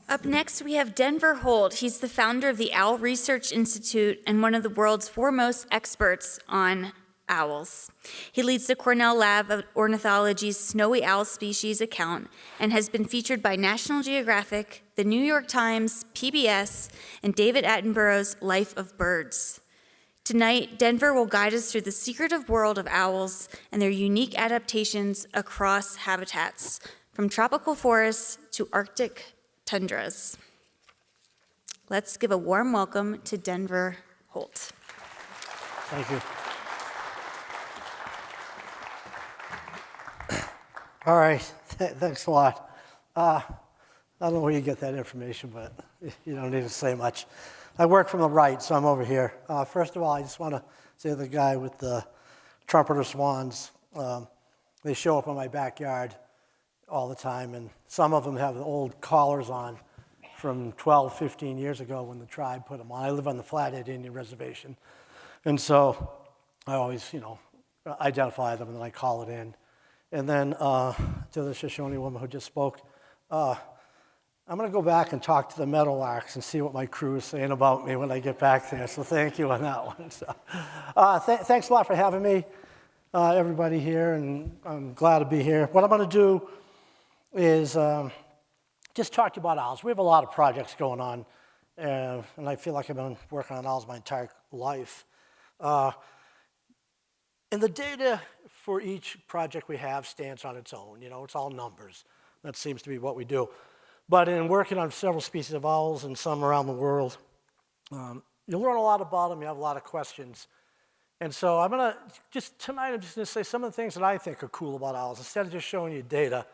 Up next, we have Denver Holt. He's the founder of the Owl Research Institute and one of the world's foremost experts on owls. He leads the Cornell Lab of Ornithology's Snowy Owl Species Account and has been featured by National Geographic, the New York Times, PBS, and David Attenborough's Life of Birds. Tonight, Denver will guide us through the secretive world of owls and their unique adaptations across habitats, from tropical forests to Arctic tundras. Let's give a warm welcome to Denver Holt. Thank you. All right, thanks a lot. I don't know where you get that information, but you don't need to say much. I work from the right, so I'm over here. First of all, I just want to say the guy with the trumpeter swans, they show up in my backyard all the time, and some of them have the old collars on from 12, 15 years ago when the tribe put them on. I live on the Flathead Indian Reservation, and so I always, identify them, and then I call it in. And then to the Shoshone woman who just spoke, I'm going to go back and talk to the meadowlarks and see what my crew is saying about me when I get back there. So thank you on that one. So, thanks a lot for having me, everybody here, and I'm glad to be here. What I'm going to do is just talk to you about owls. We have a lot of projects going on, and I feel like I've been working on owls my entire life. And the data for each project we have stands on its own. It's all numbers. That seems to be what we do. But in working on several species of owls and some around the world, you'll learn a lot about them. You have a lot of questions. And so tonight I'm just going to say some of the things that I think are cool about owls. Instead of just showing you data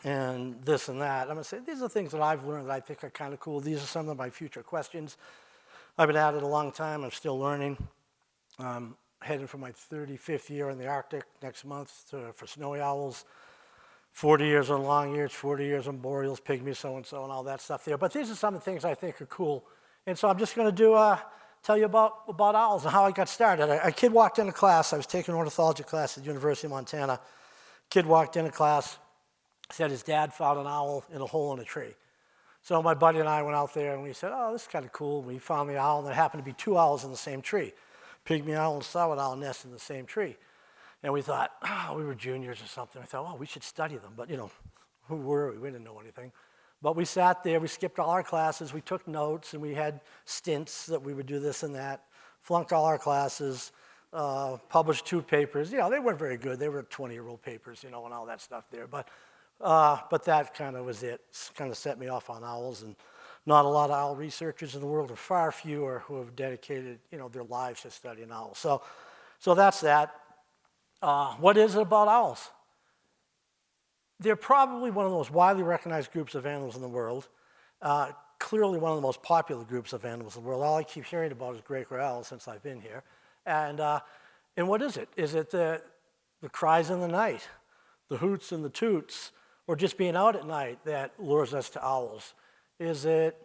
and this and that, I'm going to say these are things that I've learned that I think are kind of cool. These are some of my future questions. I've been at it a long time. I'm still learning. Heading for my 35th year in the Arctic next month for snowy owls. 40 years on long ears, 40 years on boreals, pygmies, so-and-so, and all that stuff there. But these are some of the things I think are cool. And so I'm just going to tell you about owls and how I got started. A kid walked into class. I was taking an ornithology class at the University of Montana. Kid walked into class, said his dad found an owl in a hole in a tree. So my buddy and I went out there, and we said, oh, this is kind of cool. We found the owl, and there happened to be two owls in the same tree. Pygmy owl and saw-whet owl nest in the same tree. And we thought, we were juniors or something. I thought, we should study them. But, who were we? We didn't know anything. But we sat there. We skipped all our classes. We took notes, and we had stints that we would do this and that, flunked all our classes, published 2 papers. They weren't very good. They were 20-year-old papers, and all that stuff there. But that kind of was it. Kind of set me off on owls. And not a lot of owl researchers in the world, or far fewer who have dedicated, their lives to studying owls. So that's that. What is it about owls? They're probably one of the most widely recognized groups of animals in the world. Clearly one of the most popular groups of animals in the world. All I keep hearing about is great gray owls since I've been here. And what is it? Is it the cries in the night, the hoots and the toots, or just being out at night that lures us to owls? Is it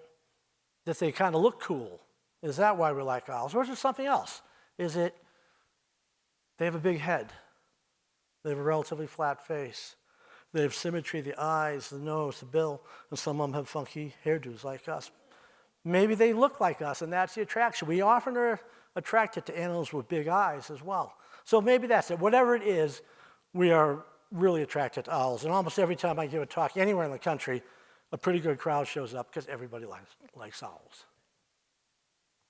that they kind of look cool? Is that why we like owls? Or is it something else? Is it they have a big head? They have a relatively flat face. They have symmetry, the eyes, the nose, the bill, and some of them have funky hairdos like us. Maybe they look like us, and that's the attraction. We often are attracted to animals with big eyes as well. So maybe that's it. Whatever it is, we are really attracted to owls. And almost every time I give a talk anywhere in the country, a pretty good crowd shows up because everybody likes owls.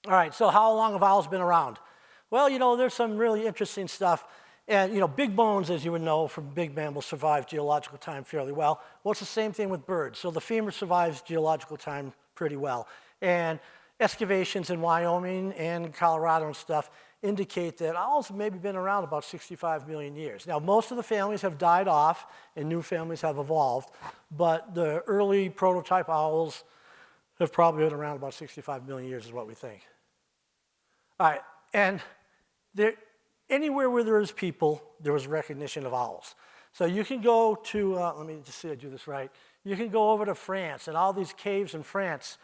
All right, so how long have owls been around? Well, there's some really interesting stuff. And, big bones, as you would know, from big mammals survive geological time fairly well. Well, it's the same thing with birds. So the femur survives geological time pretty well. And excavations in Wyoming and Colorado and stuff indicate that owls have maybe been around about 65 million years. Now, most of the families have died off and new families have evolved, but the early prototype owls have probably been around about 65 million years is what we think. All right, and anywhere where there is people, there is recognition of owls. So you can go to, let me just see I do this right. You can go over to France and all these caves in France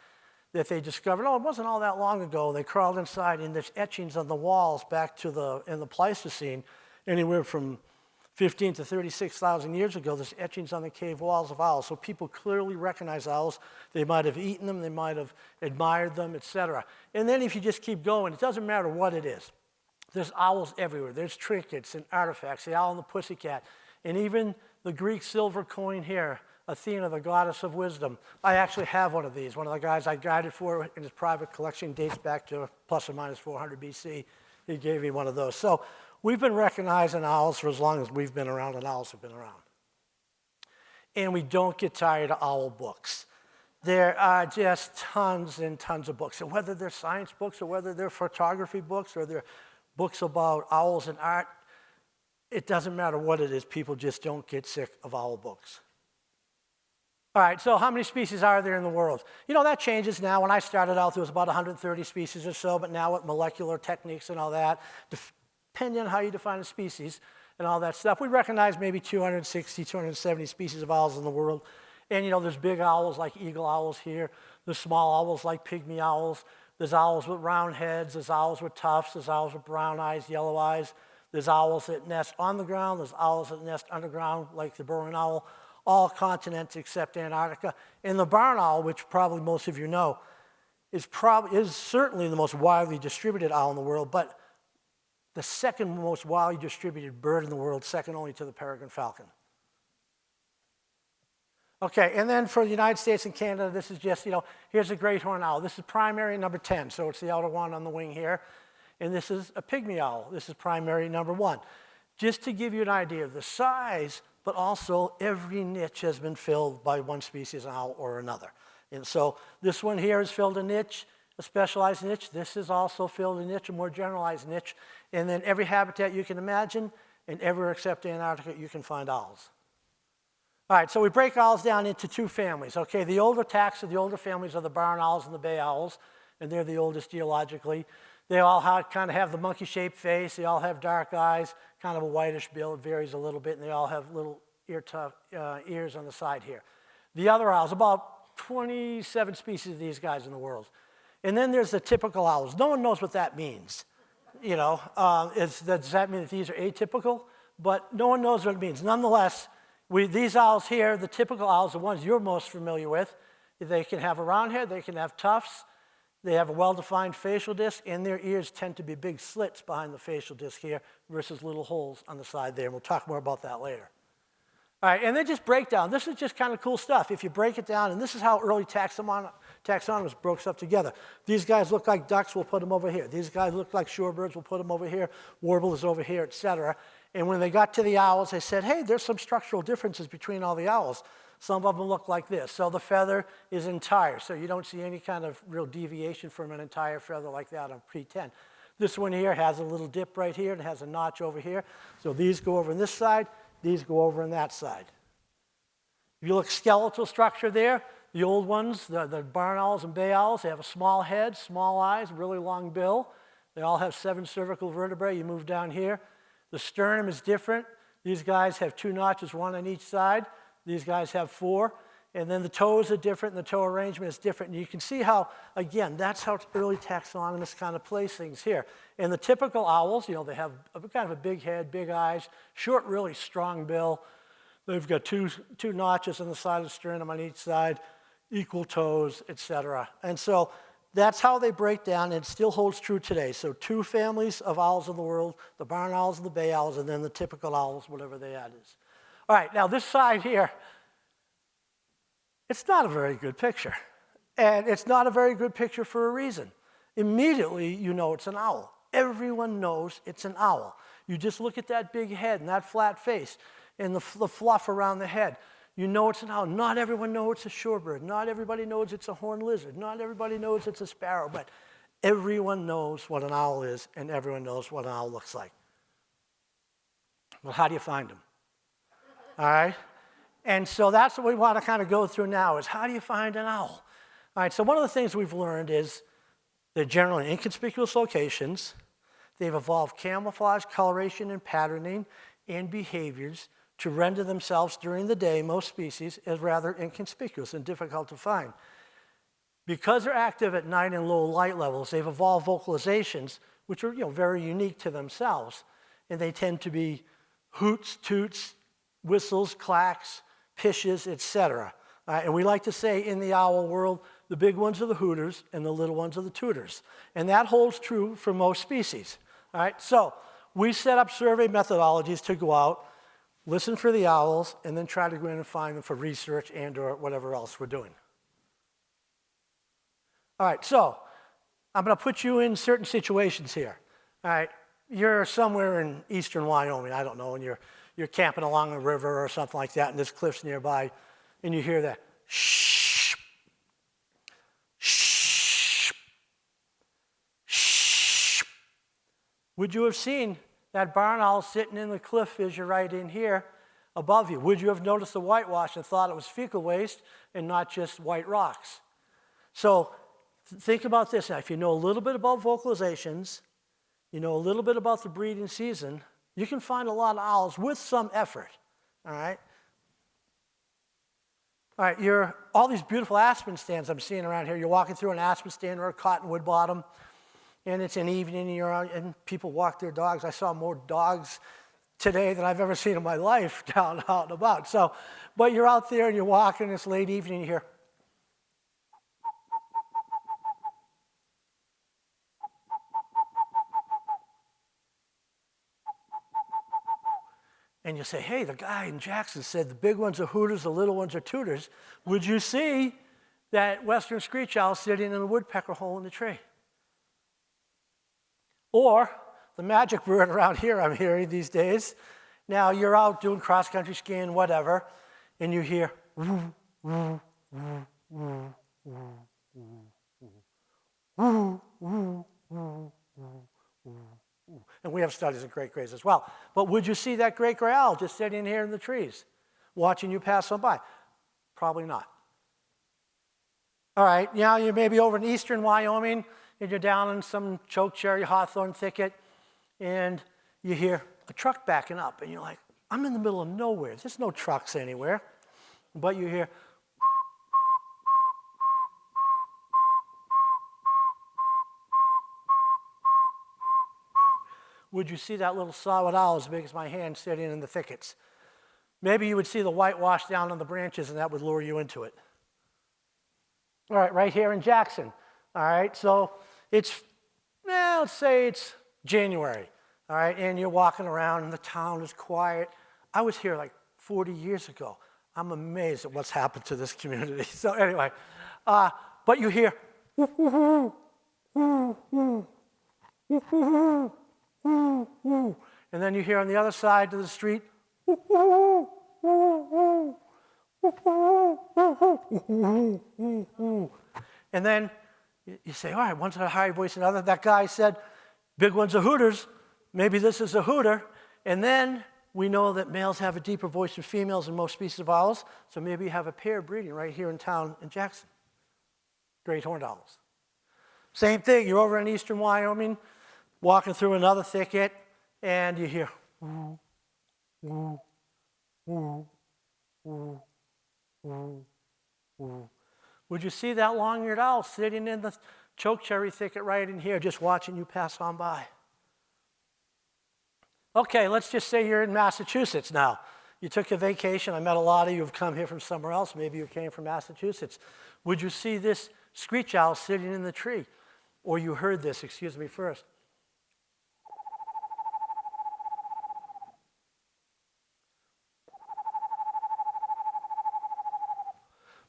that they discovered, it wasn't all that long ago. They crawled inside and there's etchings on the walls back to in the Pleistocene, anywhere from 15 to 36,000 years ago, there's etchings on the cave walls of owls. So people clearly recognize owls. They might have eaten them, they might have admired them, etc. And then if you just keep going, it doesn't matter what it is. There's owls everywhere. There's trinkets and artifacts, the owl and the pussycat, and even the Greek silver coin here, Athena, the goddess of wisdom. I actually have one of these. One of the guys I guided for in his private collection dates back to plus or minus 400 BC. He gave me one of those. So we've been recognizing owls for as long as we've been around and owls have been around. And we don't get tired of owl books. There are just tons and tons of books. And whether they're science books or whether they're photography books or they're books about owls and art, it doesn't matter what it is. People just don't get sick of owl books. All right, so how many species are there in the world? You know, that changes now. When I started out, there was about 130 species or so, but now with molecular techniques and all that, depending on how you define a species and all that stuff, we recognize maybe 260, 270 species of owls in the world. And, you know, there's big owls like eagle owls here. There's small owls like pygmy owls. There's owls with round heads. There's owls with tufts. There's owls with brown eyes, yellow eyes. There's owls that nest on the ground. There's owls that nest underground like the burrowing owl. All continents except Antarctica. And the barn owl, which probably most of you know, is certainly the most widely distributed owl in the world, but the second most widely distributed bird in the world, second only to the peregrine falcon. Okay, and then for the United States and Canada, this is just, you know, here's a great horned owl. This is primary number 10, so it's the outer one on the wing here. And this is a pygmy owl. This is primary number 1. Just to give you an idea of the size, but also every niche has been filled by one species of owl or another. And so this one here has filled a niche, a specialized niche. This has also filled a niche, a more generalized niche. And then every habitat you can imagine, and everywhere except Antarctica, you can find owls. All right, so we break owls down into 2 families. Okay, the older taxa, the older families are the barn owls and the bay owls, and they're the oldest geologically. They all kind of have the monkey-shaped face. They all have dark eyes, kind of a whitish bill. It varies a little bit, and they all have little ears on the side here. The other owls, about 27 species of these guys in the world. And then there's the typical owls. No one knows what that means. You know, does that mean that these are atypical? But no one knows what it means. Nonetheless, these owls here, the typical owls, the ones you're most familiar with, they can have a round head, they can have tufts, they have a well-defined facial disc, and their ears tend to be big slits behind the facial disc here versus little holes on the side there, and we'll talk more about that later. All right, and then just breakdown. This is just kind of cool stuff. If you break it down, and this is how early taxonomists broke stuff together. These guys look like ducks, we'll put them over here. These guys look like shorebirds, we'll put them over here. Warblers over here, etc. And when they got to the owls, they said, hey, there's some structural differences between all the owls. Some of them look like this. So the feather is entire, so you don't see any kind of real deviation from an entire feather like that on pre-10. This one here has a little dip right here and has a notch over here. So these go over on this side, these go over on that side. If you look skeletal structure there, the old ones, the barn owls and bay owls, they have a small head, small eyes, really long bill. They all have 7 cervical vertebrae. You move down here. The sternum is different. These guys have 2 notches, 1 on each side. These guys have 4. And then the toes are different, and the toe arrangement is different. And you can see how, again, that's how early taxonomists kind of place things here. And the typical owls, you know, they have kind of a big head, big eyes, short, really strong bill. They've got two notches on the side of the sternum on each side, equal toes, etc. And so that's how they break down, and it still holds true today. So 2 families of owls in the world, the barn owls and the bay owls, and then the typical owls, whatever they add is. All right, now this side here, it's not a very good picture. And it's not a very good picture for a reason. Immediately, you know it's an owl. Everyone knows it's an owl. You just look at that big head and that flat face and the fluff around the head. You know it's an owl. Not everyone knows it's a shorebird. Not everybody knows it's a horned lizard. Not everybody knows it's a sparrow. But everyone knows what an owl is, and everyone knows what an owl looks like. Well, how do you find them? All right? And so that's what we want to kind of go through now is how do you find an owl? All right, so one of the things we've learned is they're generally in inconspicuous locations. They've evolved camouflage, coloration, and patterning and behaviors to render themselves during the day, most species, as rather inconspicuous and difficult to find. Because they're active at night and low light levels, they've evolved vocalizations, which are very unique to themselves, and they tend to be hoots, toots, whistles, clacks, pishes, etc. And we like to say in the owl world, the big ones are the hooters and the little ones are the tooters. And that holds true for most species. All right, so we set up survey methodologies to go out, listen for the owls, and then try to go in and find them for research and or whatever else we're doing. All right, so I'm going to put you in certain situations here. All right, you're somewhere in eastern Wyoming, I don't know, and you're camping along a river or something like that, and there's cliffs nearby, and you hear that shh, shh, shh. Would you have seen that barn owl sitting in the cliff as you're right in here above you? Would you have noticed the whitewash and thought it was fecal waste and not just white rocks? So think about this. Now, if you know a little bit about vocalizations, you know a little bit about the breeding season, you can find a lot of owls with some effort, all right? All right, all these beautiful aspen stands I'm seeing around here. You're walking through an aspen stand or a cottonwood bottom, and it's an evening, and you're out, and people walk their dogs. I saw more dogs today than I've ever seen in my life out and about. So, but you're out there and you're walking this late evening, and you hear, and you say, hey, the guy in Jackson said the big ones are hooters, the little ones are tooters. Would you see that western screech owl sitting in a woodpecker hole in the tree? Or the magic bird around here I'm hearing these days. Now you're out doing cross-country skiing, whatever, and you hear woo, woo, woo, woo, woo, woo, woo, woo, woo. And we have studies of great grays as well. But would you see that great gray owl just sitting here in the trees, watching you pass on by? Probably not. All right, now you may be over in eastern Wyoming, and you're down in some chokecherry hawthorn thicket, and you hear a truck backing up, and you're like, I'm in the middle of nowhere. There's no trucks anywhere. But you hear, would you see that little solid owl as big as my hand sitting in the thickets? Maybe you would see the whitewash down on the branches, and that would lure you into it. All right, right here in Jackson. All right, so it's, let's say it's January. All right, and you're walking around, and the town is quiet. I was here like 40 years ago. I'm amazed at what's happened to this community. So anyway, but you hear, woo, woo, woo, woo, woo, woo, woo, woo. And then you hear on the other side of the street, woo, woo, woo, woo, woo, woo. And then you say, all right, one's a high voice, another. That guy said, big ones are hooters. Maybe this is a hooter. And then we know that males have a deeper voice than females in most species of owls. So maybe you have a pair breeding right here in town in Jackson. Great horned owls. Same thing, you're over in eastern Wyoming, walking through another thicket, and you hear woo, woo, woo, woo, woo, woo. Would you see that long-eared owl sitting in the chokecherry thicket right in here, just watching you pass on by? Okay, let's just say you're in Massachusetts now. You took a vacation. I met a lot of you who've come here from somewhere else. Maybe you came from Massachusetts. Would you see this screech owl sitting in the tree? Or you heard this, excuse me, first.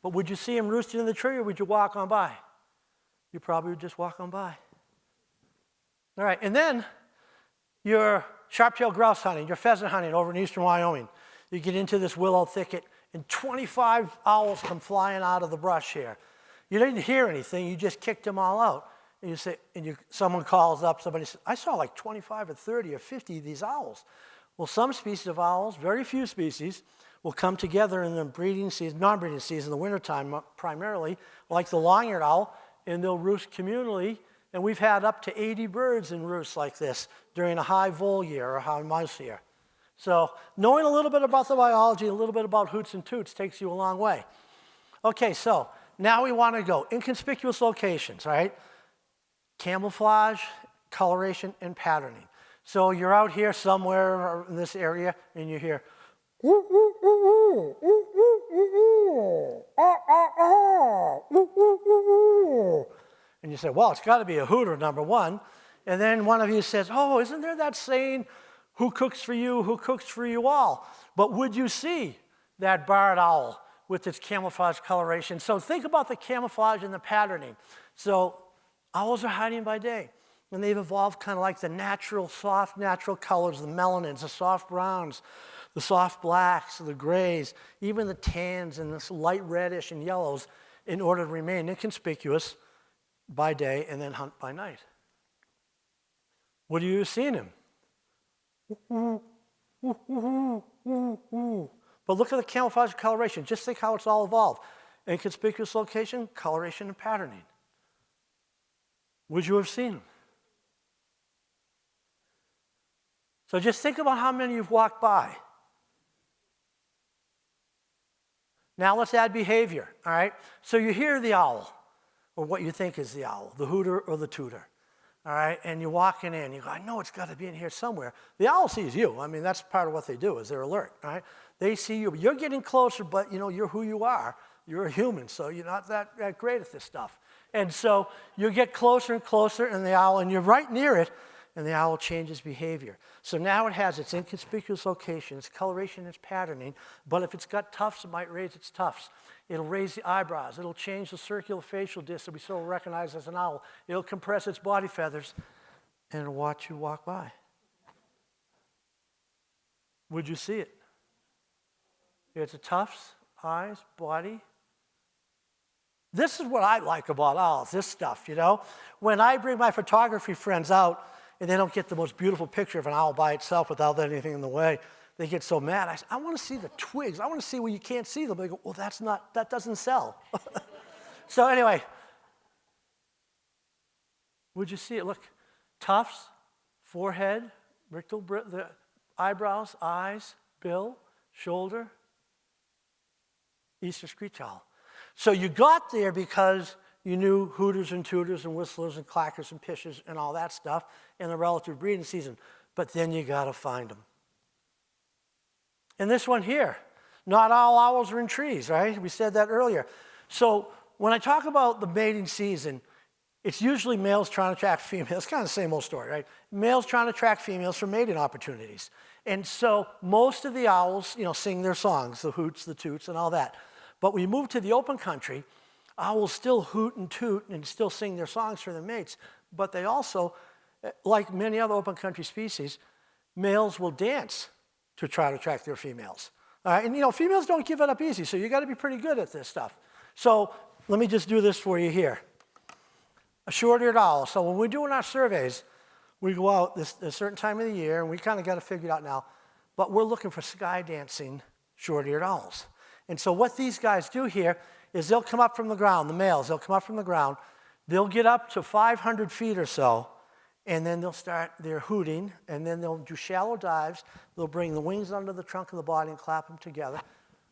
But would you see him roosting in the tree, or would you walk on by? You probably would just walk on by. All right, and then you're sharp-tailed grouse hunting, you're pheasant hunting over in eastern Wyoming. You get into this willow thicket, and 25 owls come flying out of the brush here. You didn't hear anything, you just kicked them all out. And you say, someone calls up, somebody says, I saw like 25 or 30 or 50 of these owls. Well, some species of owls, very few species, will come together in the breeding season, non-breeding season, the wintertime primarily, like the long-eared owl, and they'll roost communally. And we've had up to 80 birds in roosts like this during a high vole year or high mouse year. So knowing a little bit about the biology, a little bit about hoots and toots takes you a long way. Okay, so now we want to go inconspicuous locations, right? Camouflage, coloration, and patterning. So you're out here somewhere in this area, and you hear, and you say, well, it's got to be a hooter, number one. And then one of you says, oh, isn't there that saying, who cooks for you, who cooks for you all? But would you see that barred owl with its camouflage coloration? So think about the camouflage and the patterning. So owls are hiding by day, and they've evolved kind of like the natural, soft, natural colors, the melanins, the soft browns, the soft blacks, the grays, even the tans and this light reddish and yellows in order to remain inconspicuous by day and then hunt by night. Would you have seen him? But look at the camouflage coloration. Just think how it's all evolved. Inconspicuous location, coloration, and patterning. Would you have seen him? So just think about how many you've walked by. Now let's add behavior, all right? So you hear the owl, or what you think is the owl, the hooter or the tooter, all right? And you're walking in, you go, I know it's got to be in here somewhere. The owl sees you. I mean, that's part of what they do, is they're alert, all right? They see you. You're getting closer, but you know, you're who you are. You're a human, so you're not that great at this stuff. And so you get closer and closer, and the owl, and you're right near it, and the owl changes behavior. So now it has its inconspicuous location, its coloration, its patterning, but if it's got tufts, it might raise its tufts. It'll raise the eyebrows. It'll change the circular facial disc that we so recognize as an owl. It'll compress its body feathers, and it'll watch you walk by. Would you see it? It's a tufts, eyes, body. This is what I like about owls, this stuff, you know? When I bring my photography friends out, and they don't get the most beautiful picture of an owl by itself without anything in the way, they get so mad. I say, I want to see the twigs. I want to see where you can't see them. They go, well, that doesn't sell. So anyway, would you see it? Look, tufts, forehead, the eyebrows, eyes, bill, shoulder, Eastern screech owl. So you got there because you knew hooters and tooters and whistlers and clackers and pishers and all that stuff in the relative breeding season. But then you got to find them. And this one here, not all owls are in trees, right? We said that earlier. So when I talk about the mating season, it's usually males trying to attract females. It's kind of the same old story, right? Males trying to attract females for mating opportunities. And so most of the owls, you know, sing their songs, the hoots, the toots, and all that. But when you move to the open country, owls still hoot and toot and still sing their songs for their mates, but they also, like many other open country species, males will dance to try to attract their females. And you know, females don't give it up easy, so you got to be pretty good at this stuff. So let me just do this for you here. A short-eared owl. So when we're doing our surveys, we go out a certain time of the year, and we kind of got to figure it out now, but we're looking for sky dancing short-eared owls. And so what these guys do here is they'll come up from the ground, the males, they'll come up from the ground, they'll get up to 500 feet or so, and then they'll start their hooting, and then they'll do shallow dives, they'll bring the wings under the trunk of the body and clap them together,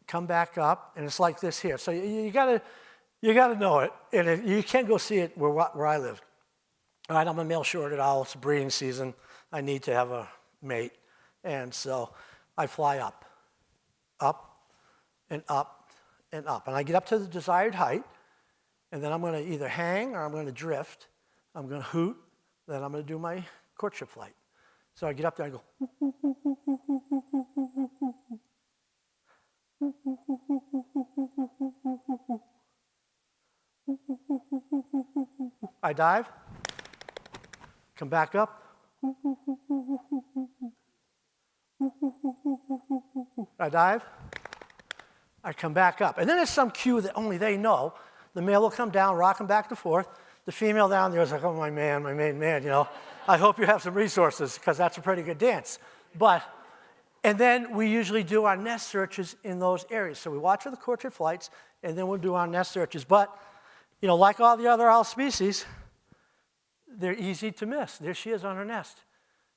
come back up, and it's like this here. So you gotta know it, and you can't go see it where I live. All right, I'm a male short-eared owl, it's breeding season, I need to have a mate, and so I fly up, and up, and up. And I get up to the desired height, and then I'm going to either hang or I'm going to drift. I'm going to hoot, then I'm going to do my courtship flight. So I get up there and I go. I dive, come back up. I dive. I come back up. And then there's some cue that only they know. The male will come down, rocking back and forth. The female down there is like, oh, my main man, you know. I hope you have some resources, because that's a pretty good dance. And then we usually do our nest searches in those areas. So we watch for the courtship flights, and then we'll do our nest searches. But, you know, like all the other owl species, they're easy to miss. There she is on her nest.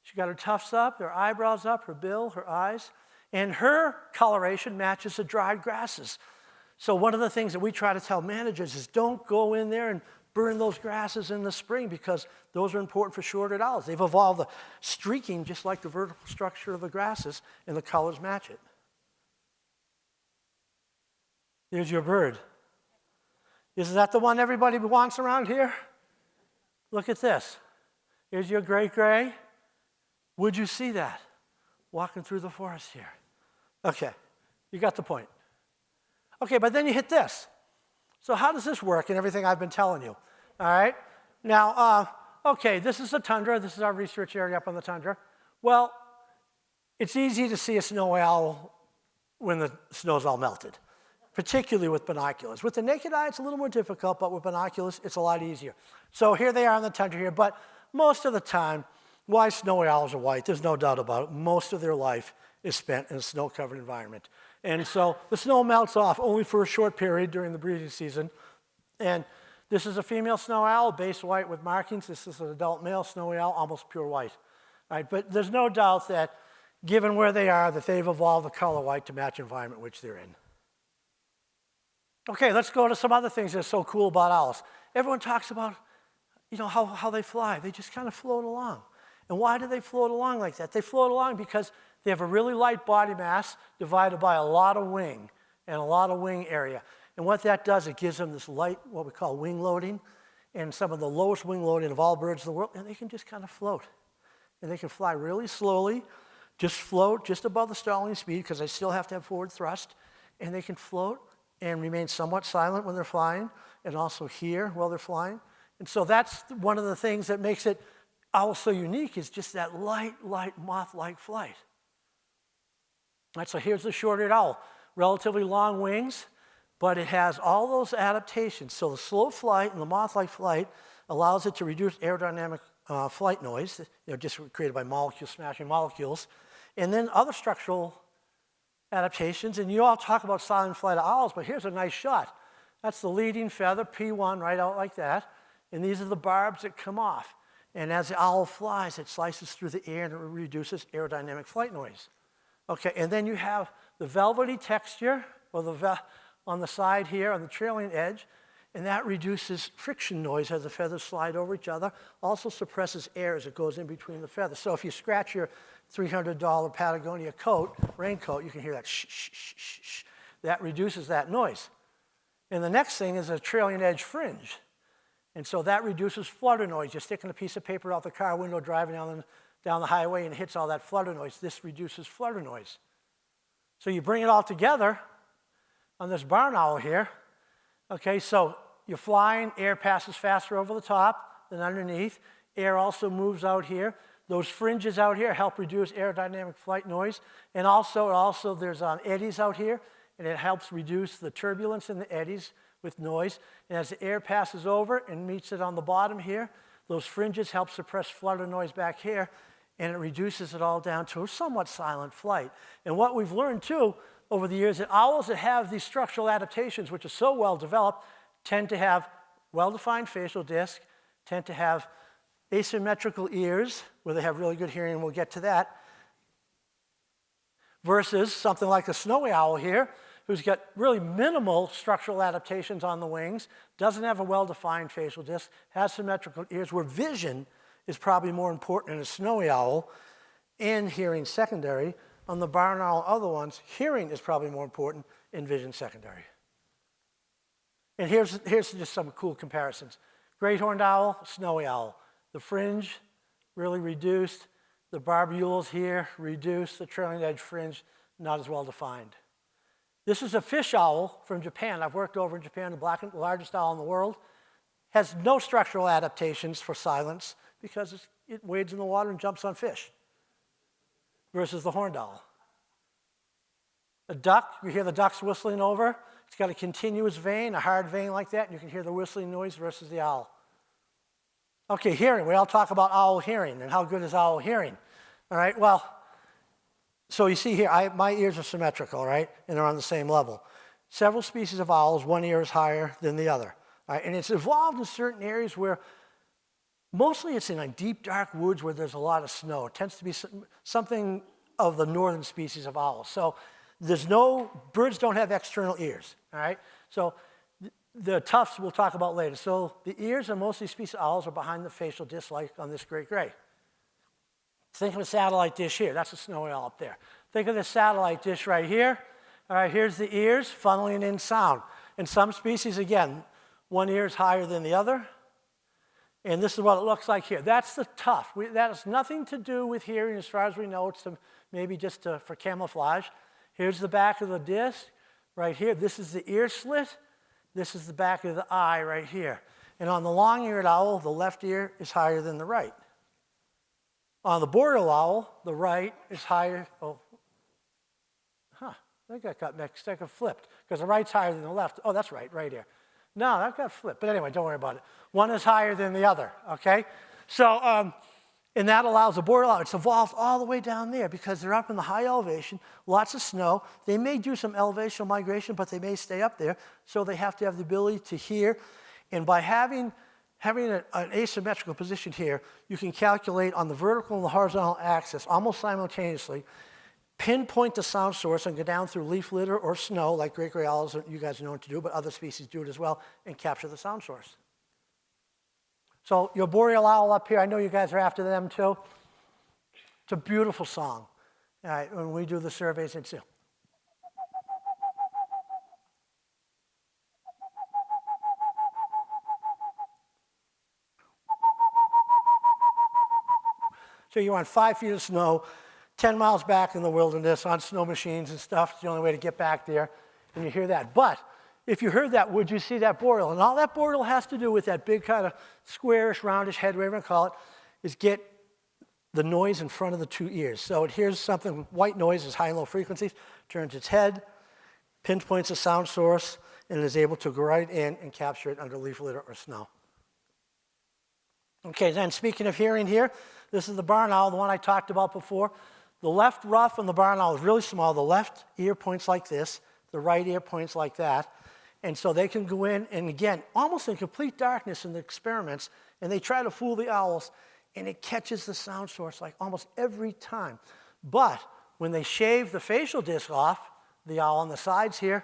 She got her tufts up, her eyebrows up, her bill, her eyes. And her coloration matches the dried grasses. So one of the things that we try to tell managers is don't go in there and burn those grasses in the spring because those are important for short-eared owls. They've evolved the streaking just like the vertical structure of the grasses, and the colors match it. There's your bird. Isn't that the one everybody wants around here? Look at this. Here's your great gray. Would you see that walking through the forest here? Okay, you got the point. Okay, but then you hit this. So how does this work in everything I've been telling you? All right? Now, okay, this is the tundra. This is our research area up on the tundra. Well, it's easy to see a snow owl when the snow's all melted, particularly with binoculars. With the naked eye, it's a little more difficult, but with binoculars, it's a lot easier. So here they are on the tundra here, but most of the time, why snowy owls are white, there's no doubt about it. Most of their life is spent in a snow-covered environment. And so the snow melts off only for a short period during the breeding season. And this is a female snow owl, base white with markings. This is an adult male snowy owl, almost pure white. All right, but there's no doubt that given where they are, that they've evolved the color white to match the environment which they're in. Okay, let's go to some other things that are so cool about owls. Everyone talks about, how they fly. They just kind of float along. And why do they float along like that? They float along because they have a really light body mass divided by a lot of wing and a lot of wing area. And what that does, it gives them this light, what we call wing loading, and some of the lowest wing loading of all birds in the world, and they can just kind of float. And they can fly really slowly, just float just above the stalling speed because they still have to have forward thrust, and they can float and remain somewhat silent when they're flying, and also hear while they're flying. And so that's one of the things that makes it owl so unique is just that light moth-like flight. All right, so here's the short-eared owl. Relatively long wings, but it has all those adaptations. So the slow flight and the moth-like flight allows it to reduce aerodynamic flight noise, just created by molecules smashing molecules. And then other structural adaptations, and you all talk about silent flight of owls, but here's a nice shot. That's the leading feather, P1, right out like that. And these are the barbs that come off. And as the owl flies, it slices through the air and it reduces aerodynamic flight noise. Okay, and then you have the velvety texture on the side here, on the trailing edge, and that reduces friction noise as the feathers slide over each other, also suppresses air as it goes in between the feathers. So if you scratch your $300 Patagonia raincoat, you can hear that shh, shh, shh, shh, shh. That reduces that noise. And the next thing is a trailing edge fringe. And so that reduces flutter noise. You're sticking a piece of paper out the car window, driving down the highway, and it hits all that flutter noise. This reduces flutter noise. So you bring it all together on this barn owl here. Okay, so you're flying, air passes faster over the top than underneath. Air also moves out here. Those fringes out here help reduce aerodynamic flight noise. And also there's eddies out here, and it helps reduce the turbulence in the eddies with noise. And as the air passes over and meets it on the bottom here, those fringes help suppress flutter noise back here, and it reduces it all down to a somewhat silent flight. And what we've learned, too, over the years, that owls that have these structural adaptations, which are so well developed, tend to have well-defined facial disc, tend to have asymmetrical ears, where they have really good hearing, and we'll get to that, versus something like a snowy owl here, who's got really minimal structural adaptations on the wings, doesn't have a well-defined facial disc, has symmetrical ears, where vision is probably more important in a snowy owl, and hearing secondary. On the barn owl, other ones, hearing is probably more important and vision secondary. And here's just some cool comparisons. Great horned owl, snowy owl. The fringe really reduced. The barbules here reduced. The trailing edge fringe not as well defined. This is a fish owl from Japan. I've worked over in Japan, the largest owl in the world. Has no structural adaptations for silence because it wades in the water and jumps on fish. Versus the horned owl. A duck, you hear the ducks whistling over. It's got a continuous vein, a hard vein like that, and you can hear the whistling noise versus the owl. Okay, hearing. We all talk about owl hearing and how good is owl hearing. All right, well, so you see here, my ears are symmetrical, right? And they're on the same level. Several species of owls, one ear is higher than the other. All right, and it's evolved in certain areas where mostly it's in deep, dark woods where there's a lot of snow. It tends to be something of the northern species of owls. So birds don't have external ears, all right? So The tufts we'll talk about later. So the ears of most of these species of owls are behind the facial disc like on this great gray. Think of a satellite dish here. That's a snowy owl up there. Think of the satellite dish right here. All right, here's the ears funneling in sound. In some species, again, one ear is higher than the other. And this is what it looks like here. That's the tuft. That has nothing to do with hearing as far as we know. It's maybe just for camouflage. Here's the back of the disc right here. This is the ear slit. This is the back of the eye right here. And on the long-eared owl, the left ear is higher than the right. On the boreal owl, the right is higher. I think that got mixed. That got flipped because the right's higher than the left. Oh, that's right here. No, that got flipped. But anyway, don't worry about it. One is higher than the other, okay? So, and that allows the boreal owl. It's evolved all the way down there because they're up in the high elevation, lots of snow. They may do some elevational migration, but they may stay up there. So they have to have the ability to hear. And by having an asymmetrical position here, you can calculate on the vertical and the horizontal axis almost simultaneously, pinpoint the sound source and go down through leaf litter or snow, like great gray owls, you guys know what to do, but other species do it as well, and capture the sound source. So your boreal owl up here, I know you guys are after them too. It's a beautiful song. All right, when we do the surveys, it's so you're on 5 feet of snow, 10 miles back in the wilderness on snow machines and stuff. It's the only way to get back there, and you hear that. But if you heard that, would you see that boreal? And all that boreal has to do with that big kind of squarish, roundish head, whatever you call it, is get the noise in front of the two ears. So it hears something, white noise is high and low frequencies, turns its head, pinpoints a sound source, and is able to go right in and capture it under leaf litter or snow. Okay, then speaking of hearing here, this is the barn owl, the one I talked about before. The left ruff on the barn owl is really small. The left ear points like this. The right ear points like that. And so they can go in, and again, almost in complete darkness in the experiments, and they try to fool the owls, and it catches the sound source like almost every time. But when they shave the facial disc off, the owl on the sides here,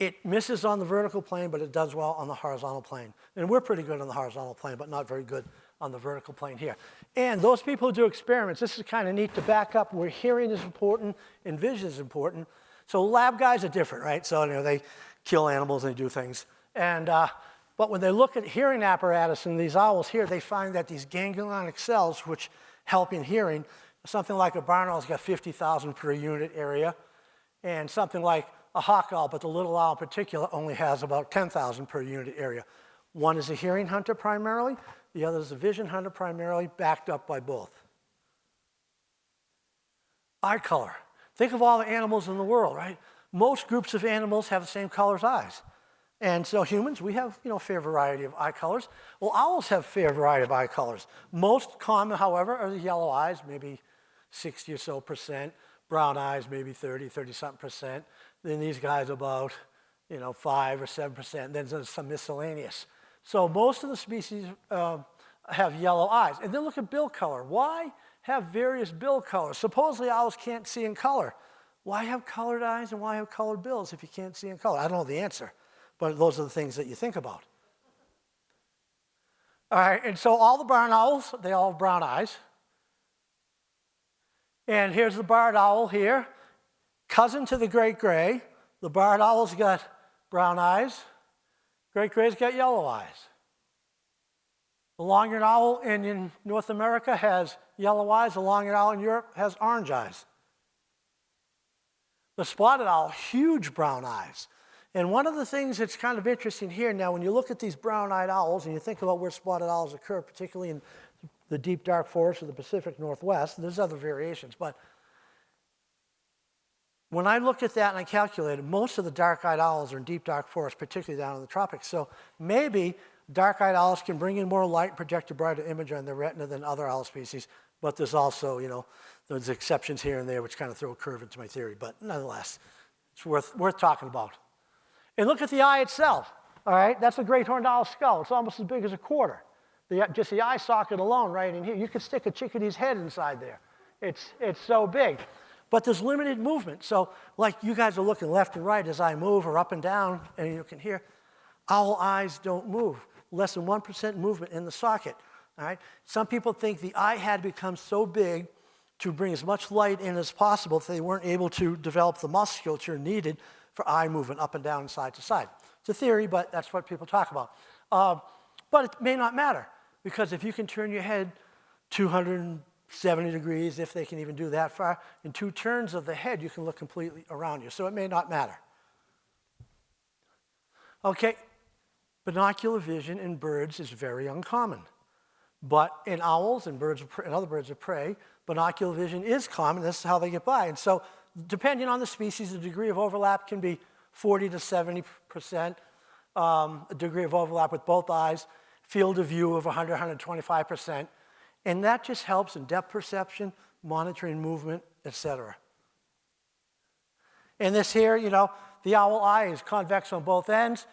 it misses on the vertical plane, but it does well on the horizontal plane. And we're pretty good on the horizontal plane, but not very good on the vertical plane here. And those people who do experiments, this is kind of neat to back up where hearing is important and vision is important. So lab guys are different, right? So they kill animals and they do things. And, but when they look at hearing apparatus in these owls here, they find that these ganglionic cells, which help in hearing, something like a barn owl's got 50,000 per unit area, and something like a hawk owl, but the little owl in particular only has about 10,000 per unit area. One is a hearing hunter primarily, the other is a vision hunter primarily, backed up by both. Eye color. Think of all the animals in the world, right? Most groups of animals have the same color as eyes. And so humans, we have a fair variety of eye colors. Well, owls have a fair variety of eye colors. Most common, however, are the yellow eyes, maybe 60 or so percent. Brown eyes, maybe 30-something percent. Then these guys about 5 or 7%. Then there's some miscellaneous. So most of the species have yellow eyes. And then look at bill color. Why have various bill colors? Supposedly owls can't see in color. Why have colored eyes and why have colored bills if you can't see in color? I don't know the answer, but those are the things that you think about. All right, and so all the barn owls, they all have brown eyes. And here's the barred owl here, cousin to the great gray. The barred owl's got brown eyes. Great gray's got yellow eyes. The long-eared owl in North America has yellow eyes. The long-eared owl in Europe has orange eyes. The spotted owl, huge brown eyes. And one of the things that's kind of interesting here now, when you look at these brown-eyed owls and you think about where spotted owls occur, particularly in the deep dark forests of the Pacific Northwest, there's other variations, but when I looked at that and I calculated, most of the dark-eyed owls are in deep dark forests, particularly down in the tropics. So maybe dark-eyed owls can bring in more light and project a brighter image on their retina than other owl species, but there's also, there's exceptions here and there which kind of throw a curve into my theory, but nonetheless, it's worth talking about. And look at the eye itself, all right? That's a great horned owl skull. It's almost as big as a quarter. Just the eye socket alone right in here. You could stick a chickadee's head inside there. It's so big. But there's limited movement. So like you guys are looking left and right as I move or up and down, and you can hear. Owl eyes don't move, less than 1% movement in the socket. All right? Some people think the eye had become so big to bring as much light in as possible that they weren't able to develop the musculature needed for eye movement up and down and side to side. It's a theory, but that's what people talk about. But it may not matter, because if you can turn your head 270 degrees, if they can even do that far, in 2 turns of the head, you can look completely around you. So it may not matter. Okay, binocular vision in birds is very uncommon. But in owls and other birds of prey, binocular vision is common. This is how they get by. And so depending on the species, the degree of overlap can be 40 to 70%, a degree of overlap with both eyes, field of view of 100, 125%. And that just helps in depth perception, monitoring movement, etc. And this here, you know, the owl eye is convex on both ends.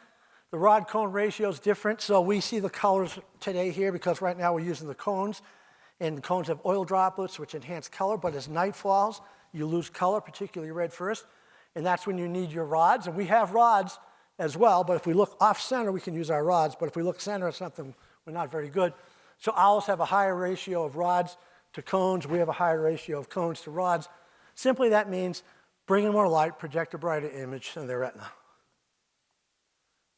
The rod-cone ratio is different, so we see the colors today here because right now we're using the cones. And the cones have oil droplets, which enhance color, but as night falls, you lose color, particularly red first. And that's when you need your rods. And we have rods as well, but if we look off-center, we can use our rods. But if we look center or something, we're not very good. So owls have a higher ratio of rods to cones. We have a higher ratio of cones to rods. Simply that means bringing more light, project a brighter image in their retina.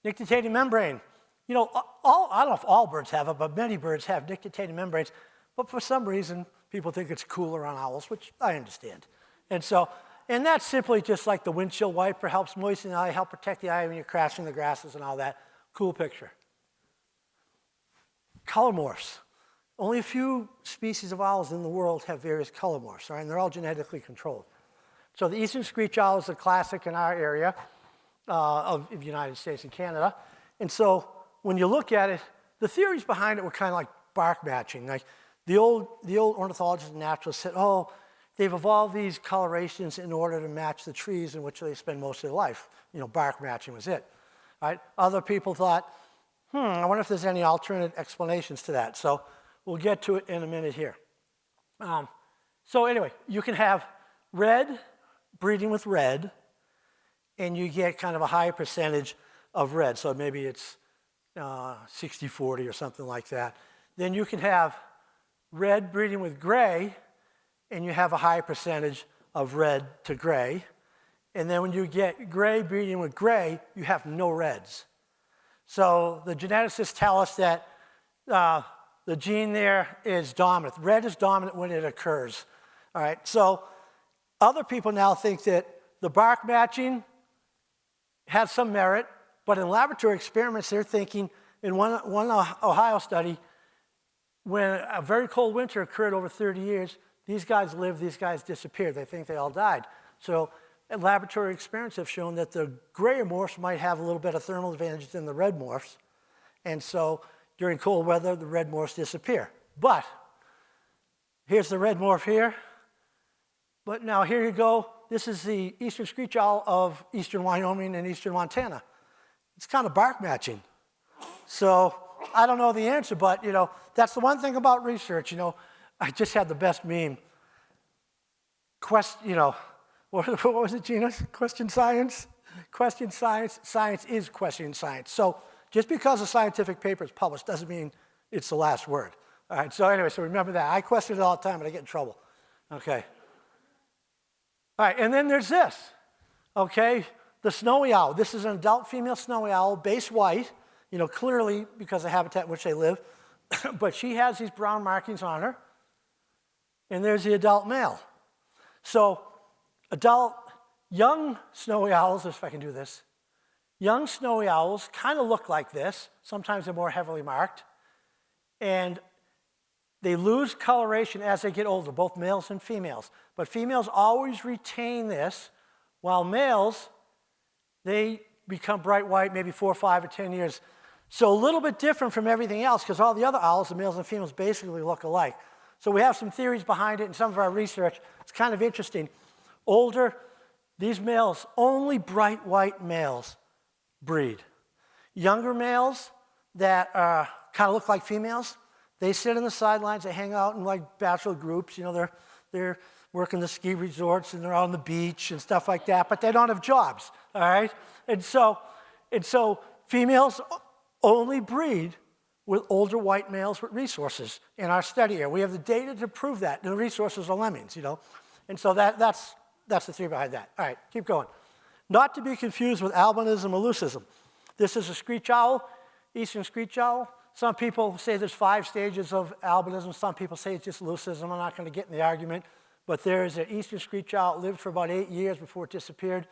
Nictitating membrane. You know, I don't know if all birds have it, but many birds have nictitating membranes. But for some reason, people think it's cooler on owls, which I understand. And that's simply just like the windshield wiper helps moisten the eye, help protect the eye when you're crashing the grasses and all that. Cool picture. Color morphs. Only a few species of owls in the world have various color morphs, right? And they're all genetically controlled. So the eastern screech owl is a classic in our area of the United States and Canada. And so when you look at it, the theories behind it were kind of like bark matching. Like the old ornithologists and naturalists said, oh, they've evolved these colorations in order to match the trees in which they spend most of their life. You know, bark matching was it. Right? Other people thought, I wonder if there's any alternate explanations to that. So we'll get to it in a minute here. So anyway, you can have red breeding with red, and you get kind of a higher percentage of red. So maybe it's 60-40 or something like that. Then you can have red breeding with gray, and you have a high percentage of red to gray. And then when you get gray breeding with gray, you have no reds. So the geneticists tell us that the gene there is dominant. Red is dominant when it occurs. All right, so other people now think that the bark matching has some merit, but in laboratory experiments, they're thinking in one Ohio study, when a very cold winter occurred over 30 years, these guys lived, these guys disappeared. They think they all died. So laboratory experiments have shown that the gray morphs might have a little bit of thermal advantage than the red morphs. And so during cold weather, the red morphs disappear. But here's the red morph here. But now here you go. This is the eastern screech owl of eastern Wyoming and eastern Montana. It's kind of bark matching. So I don't know the answer, but you know, that's the one thing about research. You know, I just had the best meme. You know, what was it, Gina? Question science? Question science. Science is questioning science. So just because a scientific paper is published doesn't mean it's the last word. All right, so anyway, so remember that. I question it all the time, but I get in trouble. Okay. All right, and then there's this, okay? The snowy owl. This is an adult female snowy owl, base white, you know, clearly because of the habitat in which they live. But she has these brown markings on her. And there's the adult male. So young snowy owls, if I can do this, young snowy owls kind of look like this. Sometimes they're more heavily marked. And they lose coloration as they get older, both males and females. But females always retain this, while males, they become bright white maybe 4, 5, or 10 years. So a little bit different from everything else, because all the other owls, the males and females, basically look alike. So we have some theories behind it in some of our research. It's kind of interesting. Older, these males, only bright white males breed. Younger males that kind of look like females, they sit on the sidelines, they hang out in like bachelor groups, you know, they're working the ski resorts and they're on the beach and stuff like that, but they don't have jobs, all right? And so Females only breed with older white males with resources in our study area. We have the data to prove that. The resources are lemmings, you know. And so that's the theory behind that. All right, keep going. Not to be confused with albinism or elusivism. This is a screech owl, eastern screech owl. Some people say there's 5 stages of albinism. Some people say it's just elusivism. I'm not going to get in the argument. But there is an eastern screech owl, lived for about 8 years before it disappeared,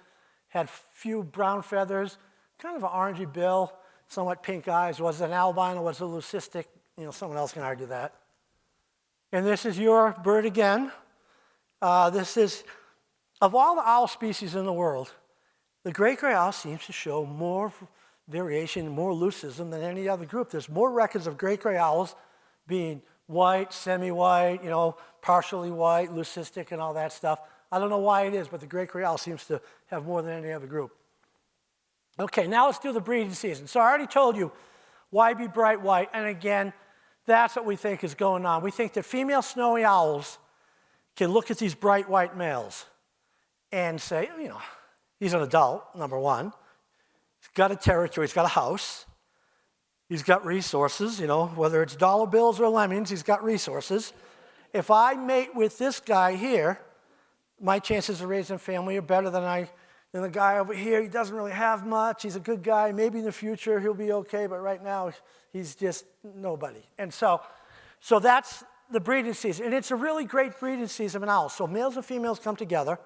had few brown feathers, kind of an orangey bill, somewhat pink eyes. Was it an albino? Was it leucistic? You know, someone else can argue that. And this is your bird again. This is, of all the owl species in the world, the great gray owl seems to show more variation, more elusivism than any other group. There's more records of great gray owls being white, semi-white, you know, partially white, leucistic, and all that stuff. I don't know why it is, but the great gray owl seems to have more than any other group. Okay, now let's do the breeding season. So I already told you why be bright white, and again, that's what we think is going on. We think that female snowy owls can look at these bright white males and say, you know, he's an adult, number one. He's got a territory, he's got a house. He's got resources, you know, whether it's dollar bills or lemmings, he's got resources. If I mate with this guy here, my chances of raising a family are better than the guy over here. He doesn't really have much. He's a good guy. Maybe in the future he'll be okay, but right now he's just nobody. And so that's the breeding season. And it's a really great breeding season of owls. So males and females come together.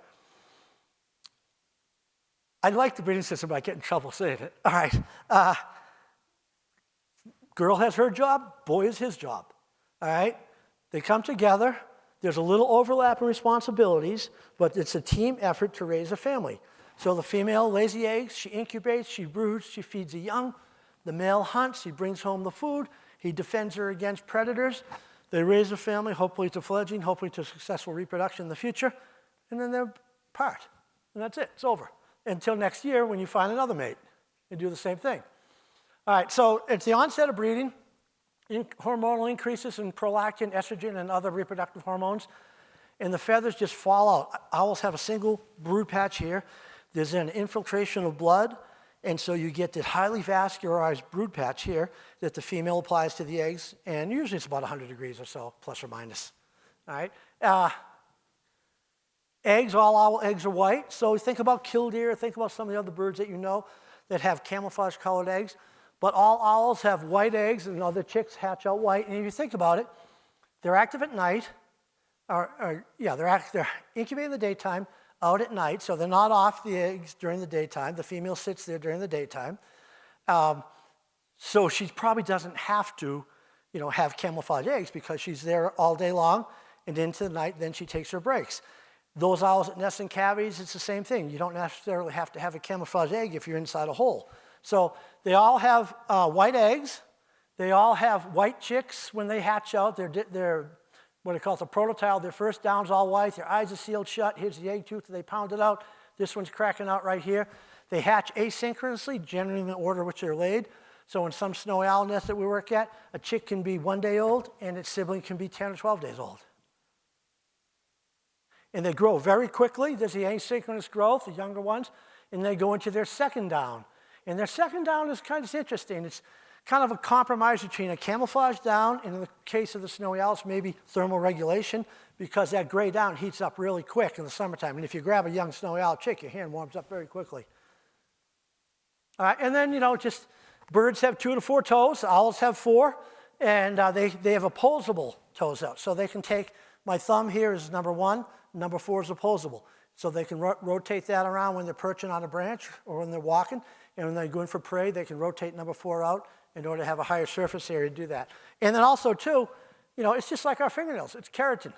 I like the breeding system, but I get in trouble saying it. All right. Girl has her job, boy is his job. All right? They come together. There's a little overlap in responsibilities, but it's a team effort to raise a family. So the female lays the eggs, she incubates, she broods, she feeds the young. The male hunts, he brings home the food, he defends her against predators. They raise a family, hopefully to fledgling, hopefully to successful reproduction in the future, and then they're part. And that's it, it's over. Until next year when you find another mate and do the same thing. All right, so it's the onset of breeding, hormonal increases in prolactin, estrogen, and other reproductive hormones, and the feathers just fall out. Owls have a single brood patch here. There's an infiltration of blood, and so you get this highly vascularized brood patch here that the female applies to the eggs, and usually it's about 100 degrees or so, plus or minus. All right. Eggs, all owl eggs are white, so think about killdeer, think about some of the other birds that you know that have camouflage-colored eggs. But all owls have white eggs, and other chicks hatch out white. And if you think about it, they're active at night. They're incubating in the daytime, out at night, so they're not off the eggs during the daytime. The female sits there during the daytime. So she probably doesn't have to, you know, have camouflage eggs because she's there all day long, and into the night, then she takes her breaks. Those owls that nest in cavities, it's the same thing. You don't necessarily have to have a camouflage egg if you're inside a hole. So they all have white eggs. They all have white chicks when they hatch out. They're what it calls a prototile. Their first down's all white. Their eyes are sealed shut. Here's the egg tooth. They pound it out. This one's cracking out right here. They hatch asynchronously, generally in the order which they're laid. So in some snowy owl nests that we work at, a chick can be 1 day old, and its sibling can be 10 or 12 days old. And they grow very quickly. There's the asynchronous growth, the younger ones, and they go into their second down. And their second down is kind of interesting. It's kind of a compromise between a camouflage down, and in the case of the snowy owls, maybe thermal regulation, because that gray down heats up really quick in the summertime. And if you grab a young snowy owl chick, your hand warms up very quickly. All right, and then, you know, just birds have 2 to 4 toes. Owls have 4, and they have opposable toes out. So they can take, my thumb here is number 1, number 4 is opposable. So they can rotate that around when they're perching on a branch or when they're walking. And when they're going for prey, they can rotate number 4 out in order to have a higher surface area to do that. And then also, too, you know, it's just like our fingernails. It's keratin.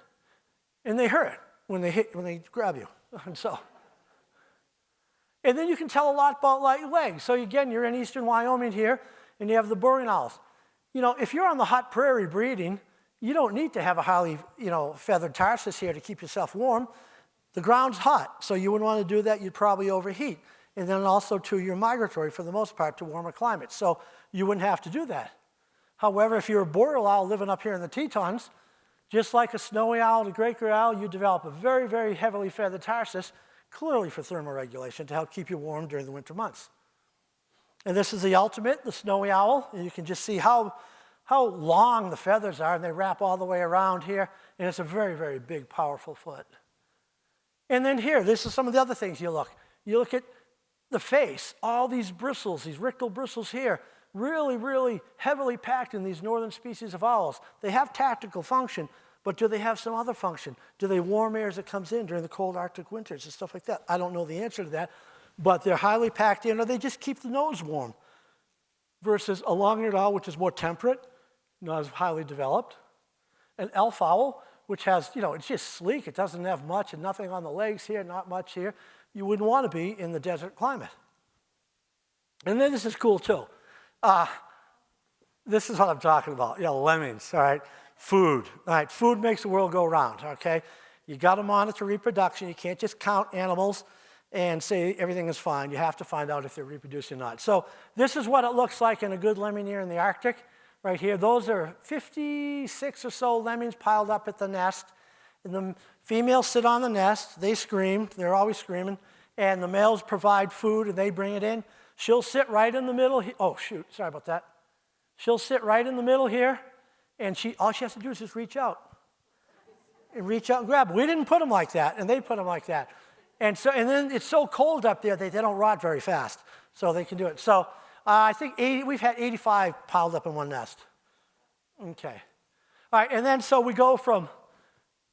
And they hurt when they grab you. And then you can tell a lot about legs. So again, you're in eastern Wyoming here, and you have the boreal owls. You know, if you're on the hot prairie breeding, you don't need to have a highly, you know, feathered tarsus here to keep yourself warm. The ground's hot, so you wouldn't want to do that. You'd probably overheat. And then also, too, you're migratory for the most part to warmer climates, so you wouldn't have to do that. However, if you're a boreal owl living up here in the Tetons, just like a snowy owl, the great gray owl, you develop a very, very heavily feathered tarsus, clearly for thermal regulation to help keep you warm during the winter months. And this is the ultimate, the snowy owl. And you can just see how long the feathers are, and they wrap all the way around here. And it's a very, very big, powerful foot. And then here, this is some of the other things you look. You look at the face, all these bristles, these rictal bristles here, really, really heavily packed in these northern species of owls. They have tactical function, but do they have some other function? Do they warm air as it comes in during the cold Arctic winters and stuff like that? I don't know the answer to that, but they're highly packed in, or they just keep the nose warm. Versus a long-eared owl, which is more temperate, not as highly developed. An elf owl, which has, it's just sleek. It doesn't have much and nothing on the legs here, not much here. You wouldn't want to be in the desert climate. And then this is cool, too. This is what I'm talking about, lemmings, all right? Food, all right? Food makes the world go round, okay? You got to monitor reproduction. You can't just count animals and say everything is fine. You have to find out if they're reproducing or not. So this is what it looks like in a good lemming year in the Arctic. Right here, those are 56 or so lemmings piled up at the nest. And the females sit on the nest. They scream. They're always screaming. And the males provide food, and they bring it in. She'll sit right in the middle. Oh, shoot. Sorry about that. She'll sit right in the middle here, and all she has to do is just reach out. And reach out and grab. We didn't put them like that, and they put them like that. And then it's so cold up there, they don't rot very fast. So they can do it. So I think we've had 85 piled up in one nest. Okay. All right, and then so we go from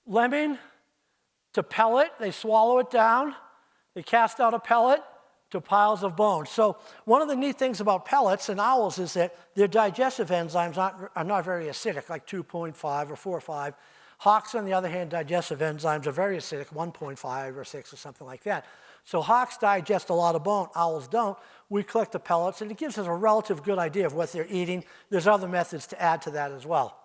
lemming to pellet. They swallow it down. They cast out a pellet to piles of bones. So one of the neat things about pellets and owls is that their digestive enzymes are not very acidic, like 2.5 or 4.5. Hawks, on the other hand, digestive enzymes are very acidic, 1.5 or 6 or something like that. So hawks digest a lot of bone, owls don't. We collect the pellets, and it gives us a relative good idea of what they're eating. There's other methods to add to that as well.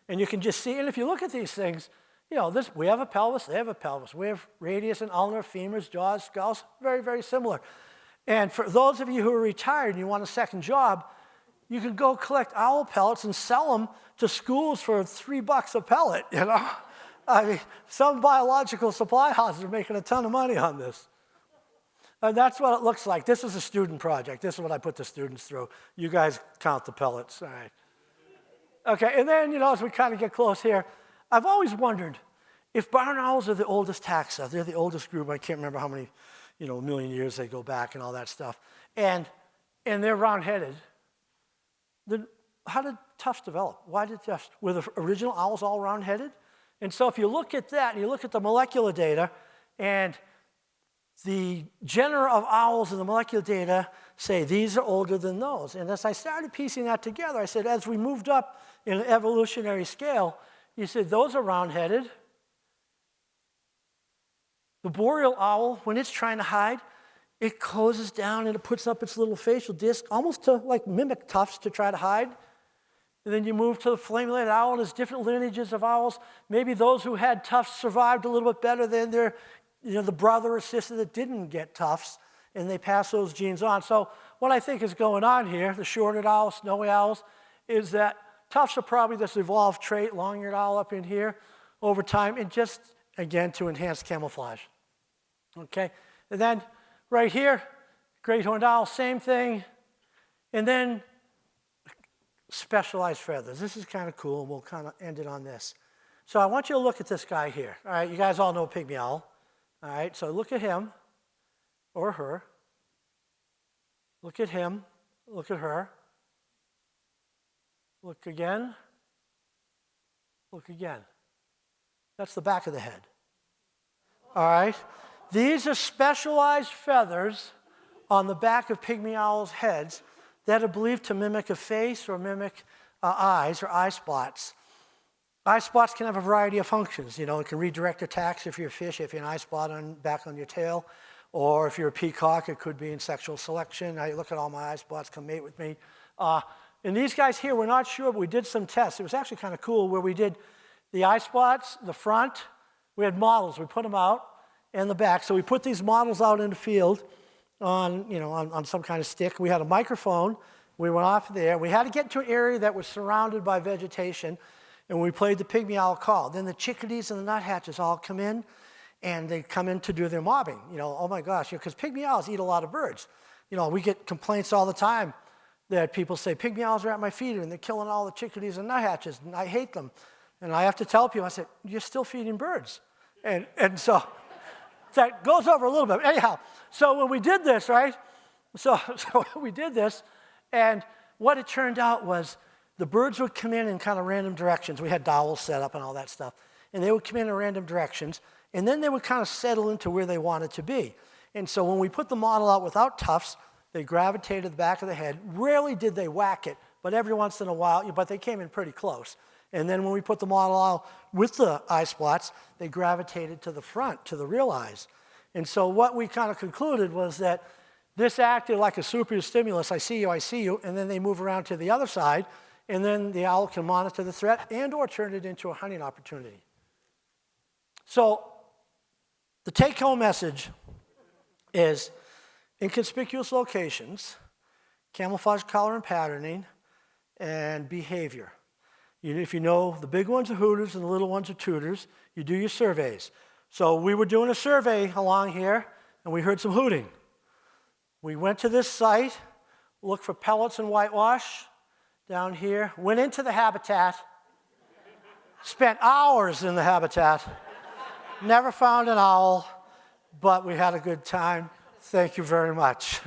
And you can just see, and if you look at these things, we have a pelvis, they have a pelvis. We have radius and ulnar, femurs, jaws, skulls, very, very similar. And for those of you who are retired and you want a second job, you can go collect owl pellets and sell them to schools for $3 a pellet, I mean, some biological supply houses are making a ton of money on this. And that's what it looks like. This is a student project. This is what I put the students through. You guys count the pellets, all right. Okay, and then, as we kind of get close here, I've always wondered if barn owls are the oldest taxa. They're the oldest group. I can't remember how many, million years they go back and all that stuff. And they're round-headed. Then how did tufts develop? Why did tufts? Were the original owls all round-headed? And so if you look at that, and you look at the molecular data, and the genera of owls in the molecular data say these are older than those. And as I started piecing that together, I said, as we moved up in an evolutionary scale, you said those are round-headed. The boreal owl, when it's trying to hide, it closes down and it puts up its little facial disc, almost to mimic tufts to try to hide. And then you move to the flame-related owl. There's different lineages of owls. Maybe those who had tufts survived a little bit better than their, the brother or sister that didn't get tufts, and they pass those genes on. So what I think is going on here, the short-eared owls, snowy owls, is that tufts are probably this evolved trait, long-eared owl up in here, over time, and just, again, to enhance camouflage. Okay? And then right here, great horned owl, same thing. And then specialized feathers. This is kind of cool, and we'll kind of end it on this. So I want you to look at this guy here. All right, you guys all know a pygmy owl. All right, so look at him or her. Look at him. Look at her. Look again. Look again. That's the back of the head. All right? These are specialized feathers on the back of pygmy owls' heads that are believed to mimic a face or mimic eyes or eye spots. Eye spots can have a variety of functions. It can redirect attacks if you're a fish, if you're an eye spot back on your tail, or if you're a peacock, it could be in sexual selection. I look at all my eye spots, come mate with me. And these guys here, we're not sure, but we did some tests. It was actually kind of cool where we did the eye spots, the front. We had models. We put them out, and the back. So we put these models out in the field on some kind of stick. We had a microphone. We went off there. We had to get to an area that was surrounded by vegetation, and we played the pygmy owl call. Then the chickadees and the nuthatches all come in, and they come in to do their mobbing. Oh my gosh, because pygmy owls eat a lot of birds. You know, we get complaints all the time that people say, pygmy owls are at my feeder and they're killing all the chickadees and nuthatches, and I hate them. And I have to tell people, I said, you're still feeding birds. And so that goes over a little bit. Anyhow, so when we did this, right? So we did this, and what it turned out was the birds would come in kind of random directions. We had dowels set up and all that stuff. And they would come in random directions, and then they would kind of settle into where they wanted to be. And so when we put the model out without tufts, they gravitated to the back of the head. Rarely did they whack it, but every once in a while, but they came in pretty close. And then when we put the model out with the eye spots, they gravitated to the front, to the real eyes. And so what we kind of concluded was that this acted like a super stimulus, I see you, and then they move around to the other side, and then the owl can monitor the threat and or turn it into a hunting opportunity. So the take-home message is inconspicuous locations, camouflage color and patterning, and behavior. If you know the big ones are hooters and the little ones are tutors, you do your surveys. So we were doing a survey along here, and we heard some hooting. We went to this site, looked for pellets and whitewash down here, went into the habitat, spent hours in the habitat, never found an owl, but we had a good time. Thank you very much.